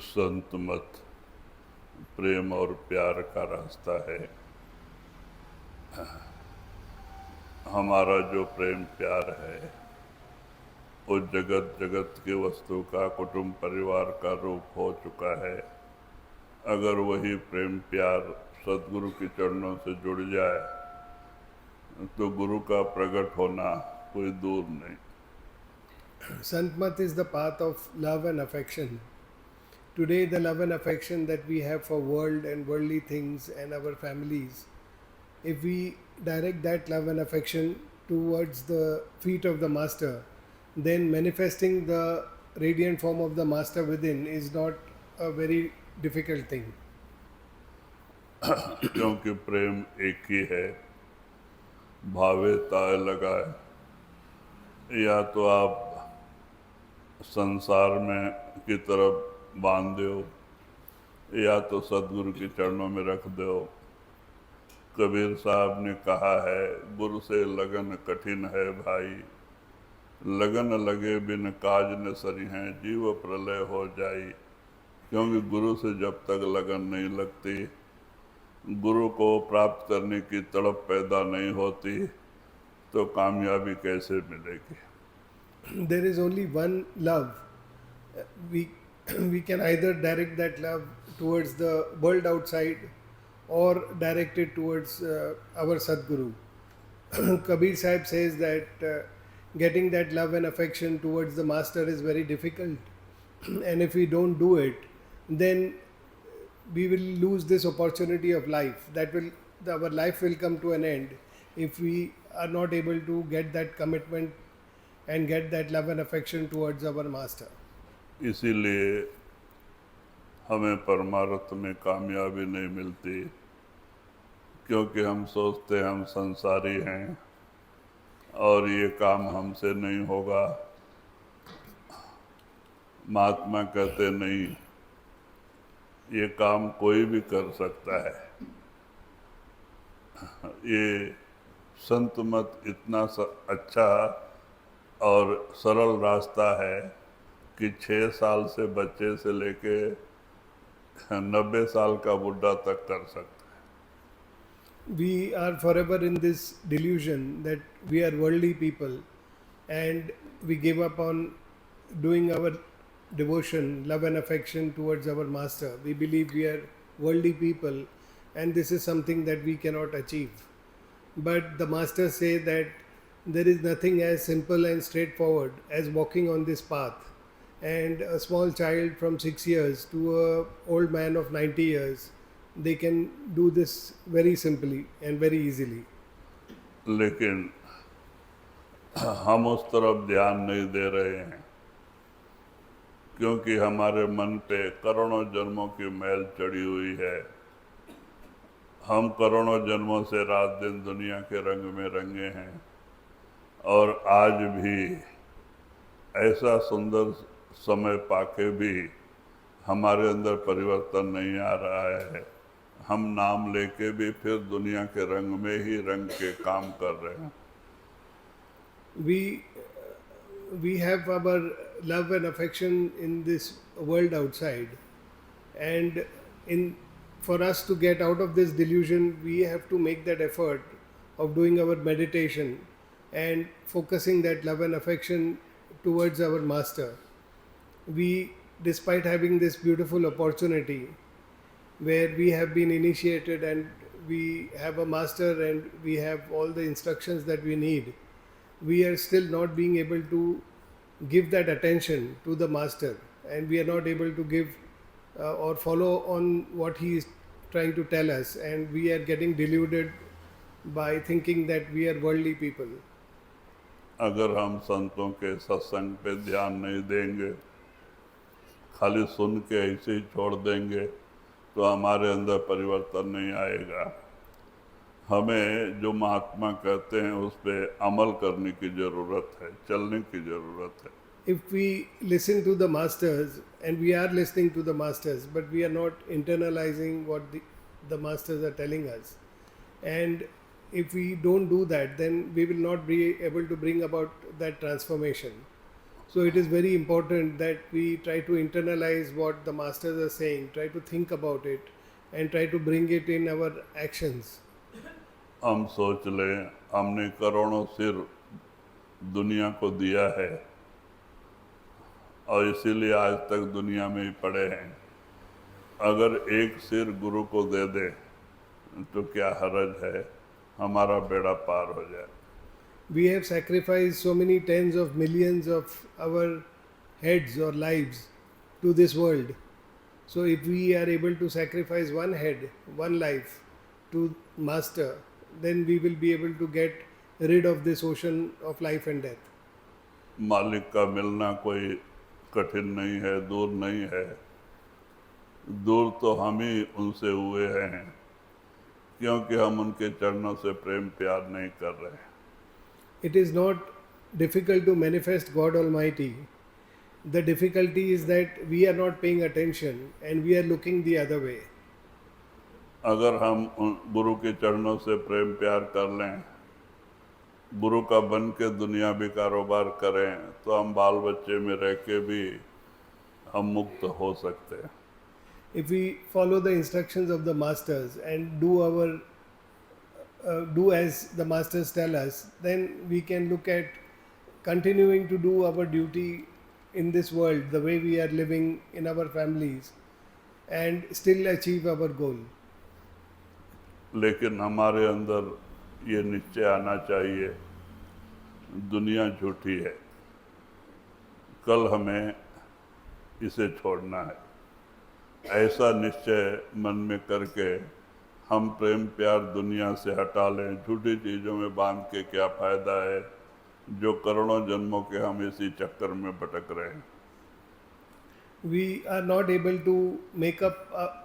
संत मत प्रेम और प्यार का रास्ता है। हमारा जो प्रेम प्यार है वो जगत जगत की वस्तु का, कुटुंब परिवार का रूप हो चुका है। अगर वही प्रेम प्यार सद्गुरु के चरणों से जुड़ जाए तो गुरु का प्रकट होना कोई दूर नहीं। Santmat is the path of love and affection. Today the love and affection that we have for world and worldly things and our families, if we direct that love and affection towards the feet of the Master, then manifesting the radiant form of the Master within is not a very difficult thing. क्योंकि प्रेम एक ही है, भावे ताय लगाए। या तो आप संसार में की तरफ बांध दो या तो सदगुरु के चरणों में रख दो। कबीर साहब ने कहा है, गुरु से लगन कठिन है भाई, लगन लगे बिन काज न सरी हैं, जीव प्रलय हो जाई। क्योंकि गुरु से जब तक लगन नहीं लगती, गुरु को प्राप्त करने की तड़प पैदा नहीं होती, तो कामयाबी कैसे मिलेगी? There is only one love. We can either direct that love towards the world outside, or direct it towards our Sadguru. Kabir Sahib says that getting that love and affection towards the master is very difficult, and if we don't do it, then we will lose this opportunity of life. Our life will come to an end if we are not able to get that commitment and get that love and affection towards our master. इसीलिए हमें परमार्थ में कामयाबी नहीं मिलती, क्योंकि हम सोचते हैं हम संसारी हैं और ये काम हमसे नहीं होगा। महात्मा कहते नहीं, ये काम कोई भी कर सकता है। ये संत मत इतना अच्छा और सरल रास्ता है कि 6 साल से बच्चे से लेके 90 साल का बुढ़ा तक कर सकता है। We are forever in this delusion that we are worldly people, and we give up on doing our devotion, love and affection towards our master. We believe we are worldly people, and this is something that we cannot achieve. But the masters say that there is nothing as simple and straightforward as walking on this path. And a small child from 6 years to an old man of 90 years, they can do this very simply and very easily. लेकिन हम उस तरफ ध्यान नहीं दे रहे हैं, क्योंकि हमारे मन पे करोड़ों जन्मों की मैल चढ़ी हुई है। हम करोड़ों जन्मों से रात दिन दुनिया के रंग में रंगे हैं, और आज भी ऐसा सुंदर समय पाके भी हमारे अंदर परिवर्तन नहीं आ रहा है। हम नाम लेके भी फिर दुनिया के रंग में ही रंग के काम कर रहे हैं। We have our love and affection in this world outside, and for us to get out of this delusion, we have to make that effort of doing our meditation and focusing that love and affection towards our master. We, despite having this beautiful opportunity where we have been initiated and we have a master and we have all the instructions that we need, we are still not being able to give that attention to the master, and we are not able to give or follow on what he is trying to tell us, and we are getting deluded by thinking that we are worldly people. अगर हम संतों के सत्संग पे ध्यान नहीं देंगे, खाली सुन के ऐसे ही छोड़ देंगे, तो हमारे अंदर परिवर्तन नहीं आएगा। हमें जो महात्मा कहते हैं उस पे अमल करने की ज़रूरत है, चलने की ज़रूरत है। If we listen to the masters, and we are listening to the masters, but we are not internalizing what the masters are telling us, and if we don't do that, then we will not be able to bring about that transformation. So it is very important that we try to internalize what the masters are saying, try to think about it, and try to bring it in our actions. हम सोच लें, हमने करोड़ों सिर दुनिया को दिया है और इसीलिए आज तक दुनिया में ही पड़े हैं। अगर एक सिर गुरु को दे दे तो क्या हरज है, हमारा बेड़ा पार हो जाए। We have sacrificed so many tens of millions of our heads or lives to this world. So if we are able to sacrifice one head, one life to master, then we will be able to get rid of this ocean of life and death. मालिक का मिलना कोई कठिन नहीं है, दूर नहीं है। दूर तो हम ही उनसे हुए हैं, क्योंकि हम उनके चरणों से प्रेम प्यार नहीं कर रहे हैं। It is not difficult to manifest God Almighty. The difficulty is that we are not paying attention and we are looking the other way. अगर हम गुरु के चरणों से प्रेम प्यार कर लें, गुरु का बन के दुनिया भी कारोबार करें, तो हम बाल बच्चे में रह के भी हम मुक्त हो सकते हैं। If we follow the instructions of the masters and do as the masters tell us, then we can look at continuing to do our duty in this world the way we are living in our families and still achieve our goal. लेकिन हमारे अंदर ये निश्चय आना चाहिए, दुनिया झूठी है, कल हमें इसे छोड़ना है। ऐसा निश्चय मन में करके हम प्रेम प्यार दुनिया से हटा लें। झूठी चीज़ों में बांध के क्या फ़ायदा है, जो करोड़ों जन्मों के हम इसी चक्कर में भटक रहे हैं। We are not able to make up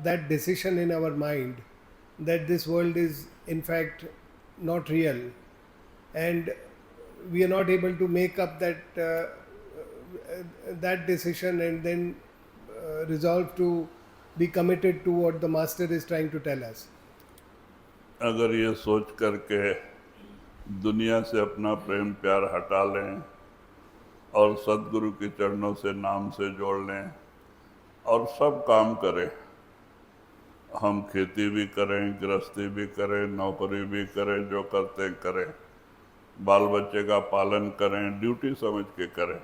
that decision in our mind that this world is in fact not real, and we are not able to make up that decision and then resolve to be committed to what the master is trying to tell us. अगर ये सोच करके दुनिया से अपना प्रेम प्यार हटा लें और सद्गुरु के चरणों से नाम से जोड़ लें और सब काम करें, हम खेती भी करें, गृहस्थी भी करें, नौकरी भी करें, जो करते हैं करें, बाल बच्चे का पालन करें, ड्यूटी समझ के करें,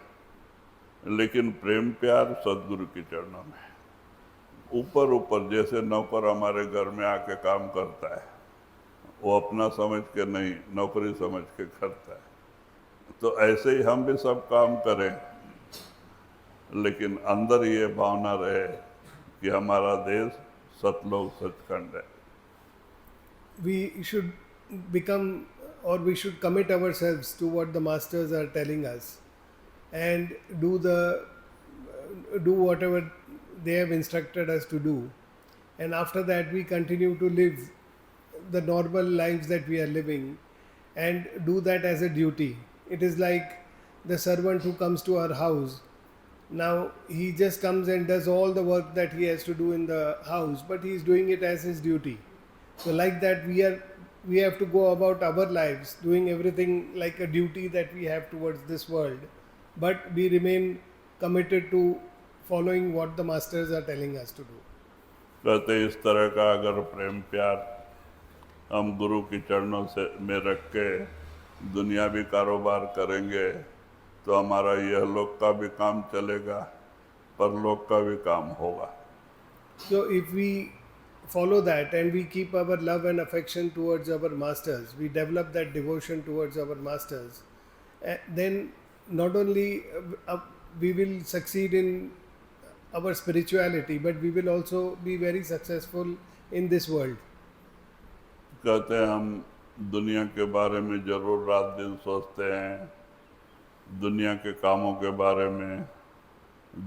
लेकिन प्रेम प्यार सद्गुरु के चरणों में। ऊपर ऊपर जैसे नौकर हमारे घर में आके काम करता है, वो अपना समझ के नहीं, नौकरी समझ के करता है, तो ऐसे ही हम भी सब काम करें, लेकिन अंदर ये भावना रहे कि हमारा देश सतलोक सचखंड है। We should become, or we should commit ourselves to what the masters are telling us and do whatever they have instructed us to do, and after that we continue to live the normal lives that we are living and do that as a duty. It is like the servant who comes to our house. Now he just comes and does all the work that he has to do in the house, but he is doing it as his duty. So like that we have to go about our lives doing everything like a duty that we have towards this world, but we remain committed to following what the masters are telling us to do. कहते इस तरह का अगर प्रेम प्यार हम गुरु के चरणों से में रख के दुनियावी कारोबार करेंगे तो हमारा यह लोक का भी काम चलेगा, परलोक का भी काम होगा। So if we follow that and we keep our love and affection towards our masters, we develop that devotion towards our masters, then not only we will succeed in our spirituality, but we will also be very successful in this world. कहते हैं हम दुनिया के बारे में जरूर रात दिन सोचते हैं, दुनिया के कामों के बारे में,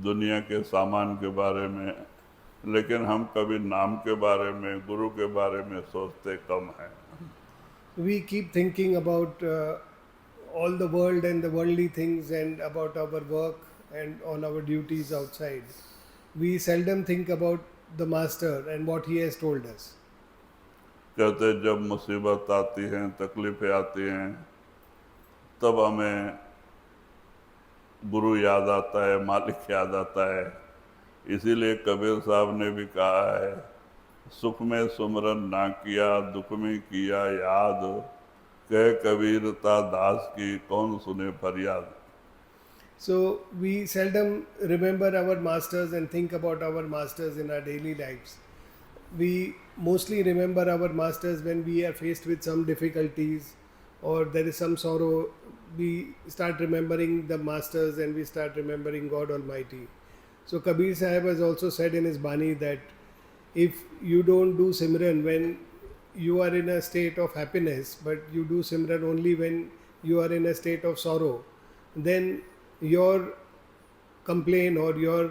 दुनिया के सामान के बारे में, लेकिन हम कभी नाम के बारे में, गुरु के बारे में सोचते कम हैं। We keep thinking about all the world and the worldly things and about our work and all our duties outside. We seldom think about the master and what he has told us. कहते जब मुसीबत आती हैं, तकलीफें आती हैं, तब हमें गुरु याद आता है, मालिक याद आता है। इसीलिए कबीर साहब ने भी कहा है, सुख में सुमरन ना किया, दुख में किया याद, कह कबीरता दास की कौन सुने फरियाद। So we seldom remember our masters and think about our masters in our daily lives. We mostly remember our masters when we are faced with some difficulties or there is some sorrow. We start remembering the masters and we start remembering God Almighty. So Kabir Sahib has also said in his Bani that if you don't do Simran when you are in a state of happiness, but you do Simran only when you are in a state of sorrow, then your complaint or your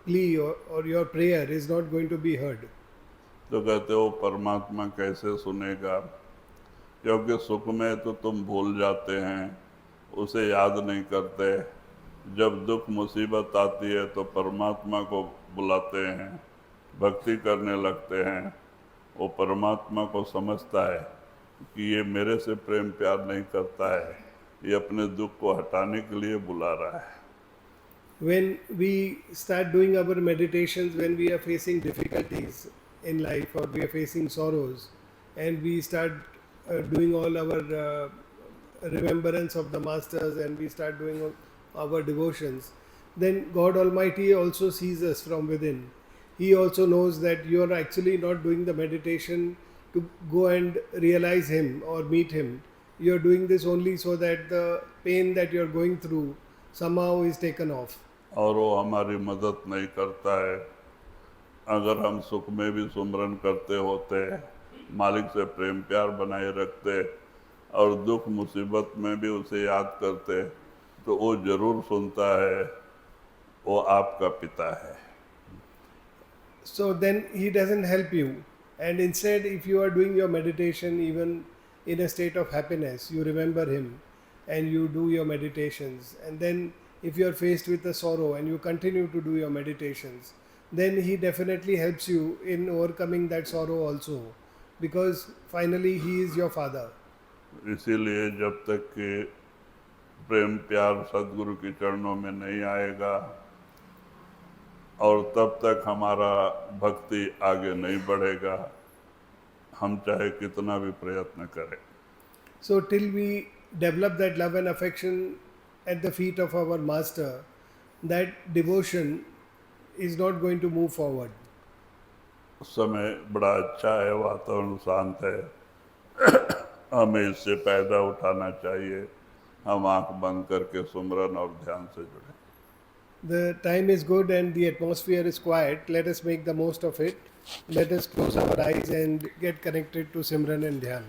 plea or your prayer is not going to be heard. तो कहते हो परमात्मा कैसे सुनेगा, क्योंकि सुख में तो तुम भूल जाते हैं, उसे याद नहीं करते। जब दुख मुसीबत आती है तो परमात्मा को बुलाते हैं, भक्ति करने लगते हैं। वो परमात्मा को समझता है कि ये मेरे से प्रेम प्यार नहीं करता है, ये अपने दुख को हटाने के लिए बुला रहा है। When we start doing our meditations, when we are facing difficulties in life or we are facing sorrows, and we start doing all our remembrance of the masters and we start doing our devotions, then God Almighty also sees us from within. He also knows that you are actually not doing the meditation to go and realize him or meet him. You're doing this only so that the pain that you're going through somehow is taken off. और वो हमारी मदद नहीं करता है। अगर हम सुख में भी सुमरन करते होते, मालिक से प्रेम प्यार बनाए रखते और दुख मुसीबत में भी उसे याद करते, तो वो जरूर सुनता है, वो आपका पिता है। So then he doesn't help you. And instead, if you are doing your meditation even in a state of happiness, you remember him and you do your meditations. And then if you are faced with a sorrow and you continue to do your meditations, then he definitely helps you in overcoming that sorrow also, because finally he is your father. इसीलिए जब तक कि प्रेम प्यार सदगुरु के चरणों में नहीं आएगा और तब तक हमारा भक्ति आगे नहीं बढ़ेगा, हम चाहे कितना भी प्रयत्न करें। So till we develop that love and affection at the feet of our master, that devotion is not going to move forward. समय बड़ा अच्छा है, वातावरण शांत है, हमें इससे फायदा उठाना चाहिए। हम आंख बंद करके सुमरन और ध्यान से जुड़े। The time is good and the atmosphere is quiet. Let us make the most of it. Let us close our eyes and get connected to Simran and Dhyan.